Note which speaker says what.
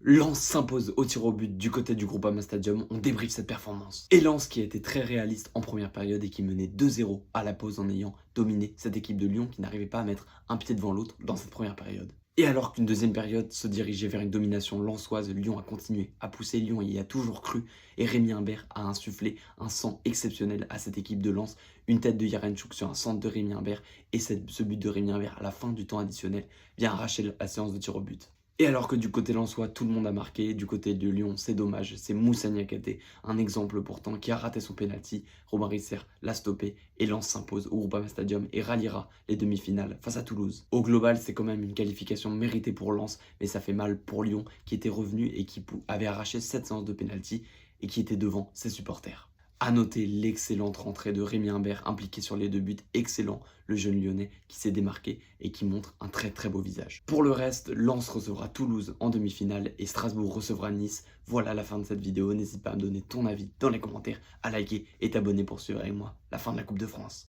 Speaker 1: Lens s'impose au tir au but du côté du Groupama Stadium, on débriefe cette performance. Et Lens qui a été très réaliste en première période et qui menait 2-0 à la pause en ayant dominé cette équipe de Lyon qui n'arrivait pas à mettre un pied devant l'autre dans cette première période. Et alors qu'une deuxième période se dirigeait vers une domination lensoise, Lyon a continué à pousser, Lyon y a toujours cru et Rémi Imbert a insufflé un sang exceptionnel à cette équipe de Lens. Une tête de Yaremchuk sur un centre de Rémi Imbert et ce but de Rémi Imbert à la fin du temps additionnel vient arracher la séance de tir au but. Et alors que du côté lensois, tout le monde a marqué, du côté de Lyon, c'est dommage, c'est Moussa Niakhaté, un exemple pourtant, qui a raté son penalty. Robin Risser l'a stoppé et Lens s'impose au Groupama Stadium et ralliera les demi-finales face à Toulouse. Au global, c'est quand même une qualification méritée pour Lens, mais ça fait mal pour Lyon qui était revenu et qui avait arraché 7 séances de penalty et qui était devant ses supporters. A noter l'excellente rentrée de Rémi Imbert impliqué sur les 2 buts, excellent, le jeune lyonnais qui s'est démarqué et qui montre un très beau visage. Pour le reste, Lens recevra Toulouse en demi-finale et Strasbourg recevra Nice. Voilà la fin de cette vidéo, n'hésite pas à me donner ton avis dans les commentaires, à liker et t'abonner pour suivre avec moi la fin de la Coupe de France.